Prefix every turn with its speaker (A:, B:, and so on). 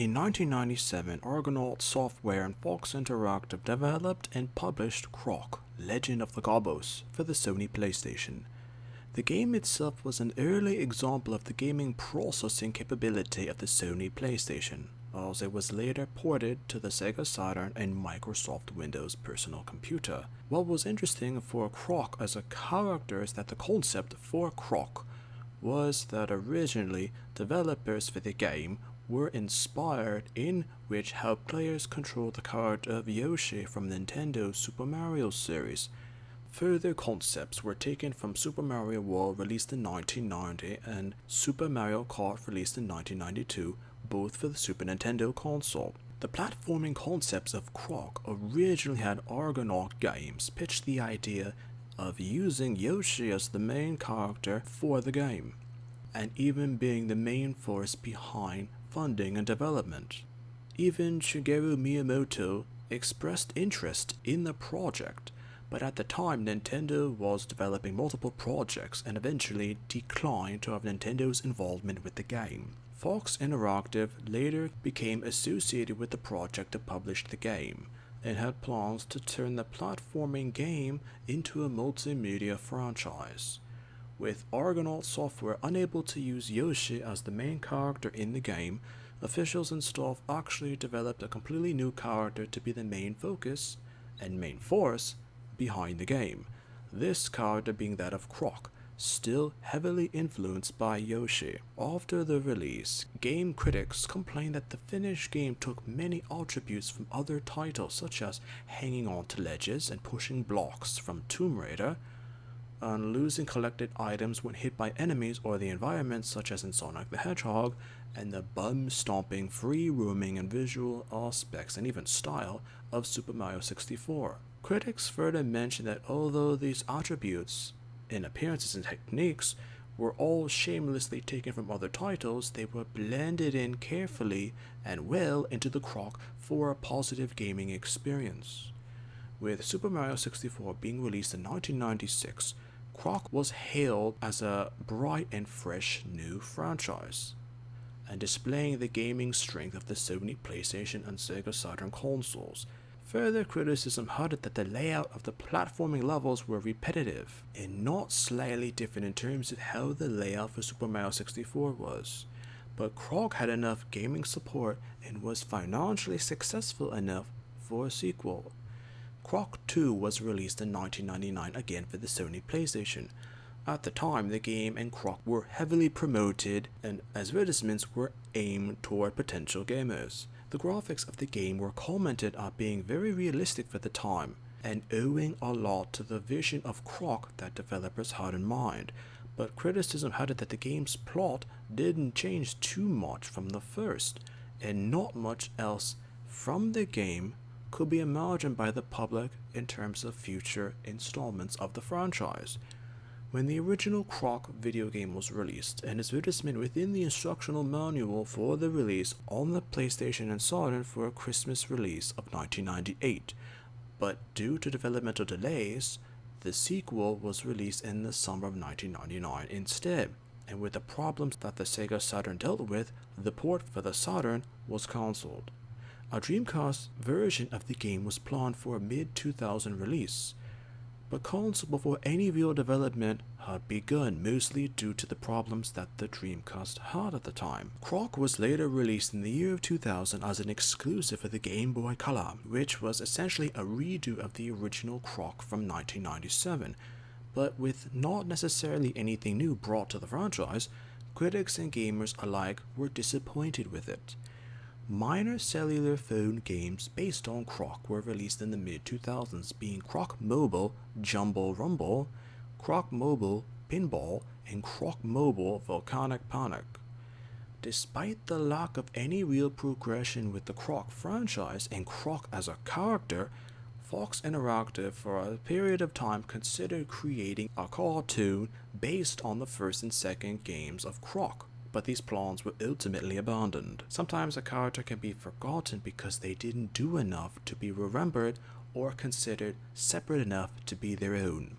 A: In 1997, Argonaut Software and Fox Interactive developed and published Croc, Legend of the Gobos, for the Sony PlayStation. The game itself was an early example of the gaming processing capability of the Sony PlayStation, as it was later ported to the Sega Saturn and Microsoft Windows personal computer. What was interesting for Croc as a character is that the concept for Croc was that originally developers for the game were inspired in which how players control the character of Yoshi from Nintendo's Super Mario series. Further concepts were taken from Super Mario World released in 1990 and Super Mario Kart released in 1992, both for the Super Nintendo console. The platforming concepts of Croc originally had Argonaut Games pitch the idea of using Yoshi as the main character for the game, and even being the main force behind funding and development. Even Shigeru Miyamoto expressed interest in the project, but at the time Nintendo was developing multiple projects and eventually declined to have Nintendo's involvement with the game. Fox Interactive later became associated with the project to publish the game, and had plans to turn the platforming game into a multimedia franchise. With Argonaut Software unable to use Yoshi as the main character in the game, officials and staff actually developed a completely new character to be the main focus and main force behind the game, this character being that of Croc, still heavily influenced by Yoshi. After the release, game critics complained that the finished game took many attributes from other titles such as hanging on to ledges and pushing blocks from Tomb Raider, and losing collected items when hit by enemies or the environment such as in Sonic the Hedgehog, and the bum-stomping, free-roaming and visual aspects and even style of Super Mario 64. Critics further mentioned that although these attributes in appearances and techniques were all shamelessly taken from other titles, they were blended in carefully and well into the Croc for a positive gaming experience. With Super Mario 64 being released in 1996, Croc was hailed as a bright and fresh new franchise, and displaying the gaming strength of the Sony PlayStation and Sega Saturn consoles. Further criticism haded that the layout of the platforming levels were repetitive and not slightly different in terms of how the layout for Super Mario 64 was. But Croc had enough gaming support and was financially successful enough for a sequel. Croc 2 was released in 1999 again for the Sony PlayStation. At the time, the game and Croc were heavily promoted and advertisements were aimed toward potential gamers. The graphics of the game were commented on being very realistic for the time, and owing a lot to the vision of Croc that developers had in mind, but criticism had it that the game's plot didn't change too much from the first, and not much else from the game could be imagined by the public in terms of future installments of the franchise. When the original Croc video game was released, an advertisement within the instructional manual for the release on the PlayStation and Saturn for a Christmas release of 1998, but due to developmental delays, the sequel was released in the summer of 1999 instead, and with the problems that the Sega Saturn dealt with, the port for the Saturn was cancelled. A Dreamcast version of the game was planned for a mid-2000 release, but cancelled before any real development had begun, mostly due to the problems that the Dreamcast had at the time. Croc was later released in the year of 2000 as an exclusive for the Game Boy Color, which was essentially a redo of the original Croc from 1997, but with not necessarily anything new brought to the franchise. Critics and gamers alike were disappointed with it. Minor cellular phone games based on Croc were released in the mid-2000s, being Croc Mobile Jumble Rumble, Croc Mobile Pinball, and Croc Mobile Volcanic Panic. Despite the lack of any real progression with the Croc franchise and Croc as a character, Fox Interactive for a period of time considered creating a cartoon based on the first and second games of Croc, but these plans were ultimately abandoned. Sometimes a character can be forgotten because they didn't do enough to be remembered or considered separate enough to be their own.